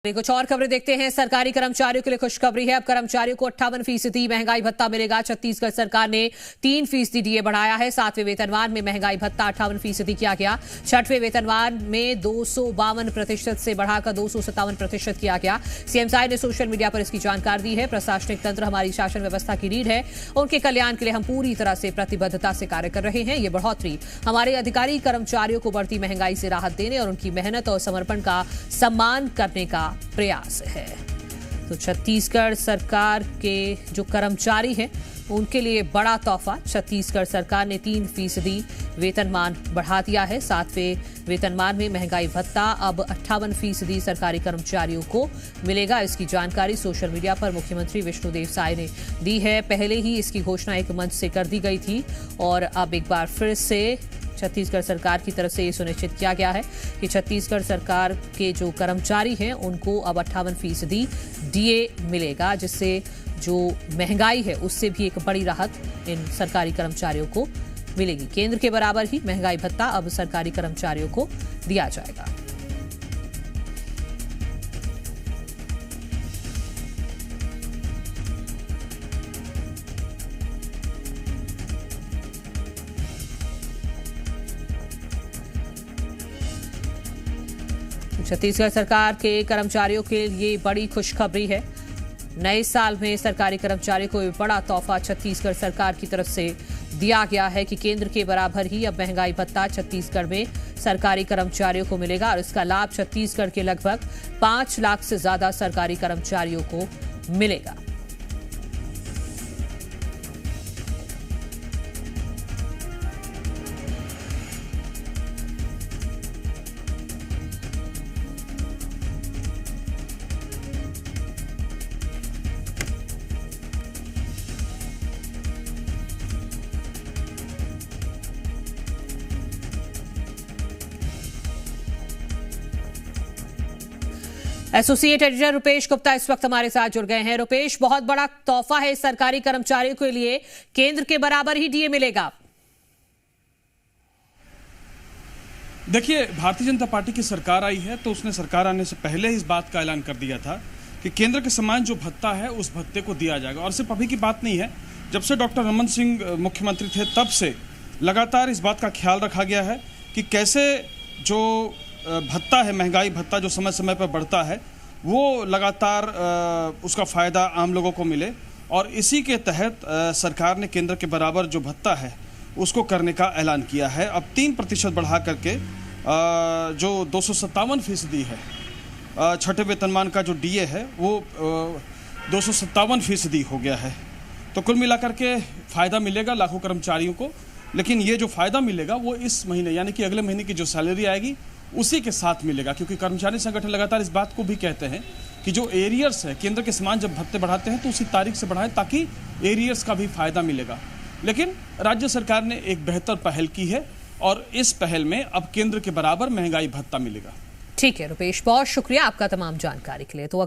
कुछ और खबरें देखते हैं। सरकारी कर्मचारियों के लिए खुशखबरी है। अब कर्मचारियों को 58% महंगाई भत्ता मिलेगा। छत्तीसगढ़ सरकार ने 3% डीए बढ़ाया है। 7वें वेतनमान में महंगाई भत्ता 58% किया गया। 6वें वेतनमान में 252% से बढ़ाकर 257% किया गया। सीएम साहब ने सोशल मीडिया पर इसकी जानकारी दी है। प्रशासनिक तंत्र हमारी शासन व्यवस्था की रीढ़ है। उनके कल्याण के लिए हम पूरी तरह से प्रतिबद्धता से कार्य कर रहे हैं। ये बढ़ोतरी हमारे अधिकारी कर्मचारियों को बढ़ती महंगाई से राहत देने और उनकी मेहनत और समर्पण का सम्मान करने का प्रयास है। तो छत्तीसगढ़ सरकार के जो कर्मचारी हैं उनके लिए बड़ा तोहफा। छत्तीसगढ़ सरकार ने 3% वेतनमान बढ़ा दिया है। 7वें वेतनमान में महंगाई भत्ता अब 58% सरकारी कर्मचारियों को मिलेगा। इसकी जानकारी सोशल मीडिया पर मुख्यमंत्री विष्णुदेव साय ने दी है। पहले ही इसकी घोषणा एक मंच से कर दी गई थी और अब एक बार फिर से छत्तीसगढ़ सरकार की तरफ से ये सुनिश्चित किया गया है कि छत्तीसगढ़ सरकार के जो कर्मचारी हैं उनको अब 58% डीए मिलेगा, जिससे जो महंगाई है उससे भी एक बड़ी राहत इन सरकारी कर्मचारियों को मिलेगी। केंद्र के बराबर ही महंगाई भत्ता अब सरकारी कर्मचारियों को दिया जाएगा। छत्तीसगढ़ सरकार के कर्मचारियों के लिए बड़ी खुशखबरी है। नए साल में सरकारी कर्मचारियों को बड़ा तोहफा छत्तीसगढ़ सरकार की तरफ से दिया गया है कि केंद्र के बराबर ही अब महंगाई भत्ता छत्तीसगढ़ में सरकारी कर्मचारियों को मिलेगा और इसका लाभ छत्तीसगढ़ के लगभग 5 लाख से ज्यादा सरकारी कर्मचारियों को मिलेगा। एसोसिएट एडिटर रुपेश गुप्ता इस वक्त हमारे साथ जुड़ गए हैं। रुपेश, बहुत बड़ा तोहफा है सरकारी कर्मचारियों के लिए, केंद्र के बराबर ही डीए मिलेगा। देखिए, भारतीय जनता पार्टी की सरकार आई है तो उसने सरकार आने से पहले इस बात का ऐलान कर दिया था कि केंद्र के समान जो भत्ता है उस भत्ते को दिया जाएगा। और सिर्फ अभी की बात नहीं है, जब से डॉक्टर रमन सिंह मुख्यमंत्री थे तब से लगातार इस बात का ख्याल रखा गया है कि कैसे जो भत्ता है, महंगाई भत्ता जो समय समय पर बढ़ता है, वो लगातार उसका फ़ायदा आम लोगों को मिले। और इसी के तहत सरकार ने केंद्र के बराबर जो भत्ता है उसको करने का ऐलान किया है। अब 3% बढ़ा करके जो 257% है, छठे वेतनमान का जो डीए है वो 257% हो गया है। तो कुल मिलाकर के फ़ायदा मिलेगा लाखों कर्मचारियों को। लेकिन ये जो फ़ायदा मिलेगा वो इस महीने यानी कि अगले महीने की जो सैलरी आएगी उसी के साथ मिलेगा, क्योंकि कर्मचारी संगठन लगातार इस बात को भी कहते हैं कि जो एरियर्स है, केंद्र के समान जब भत्ते बढ़ाते हैं तो उसी तारीख से बढ़ाएं ताकि एरियर्स का भी फायदा मिलेगा। लेकिन राज्य सरकार ने एक बेहतर पहल की है और इस पहल में अब केंद्र के बराबर महंगाई भत्ता मिलेगा। ठीक है रुपेश, बहुत शुक्रिया आपका तमाम जानकारी के लिए। तो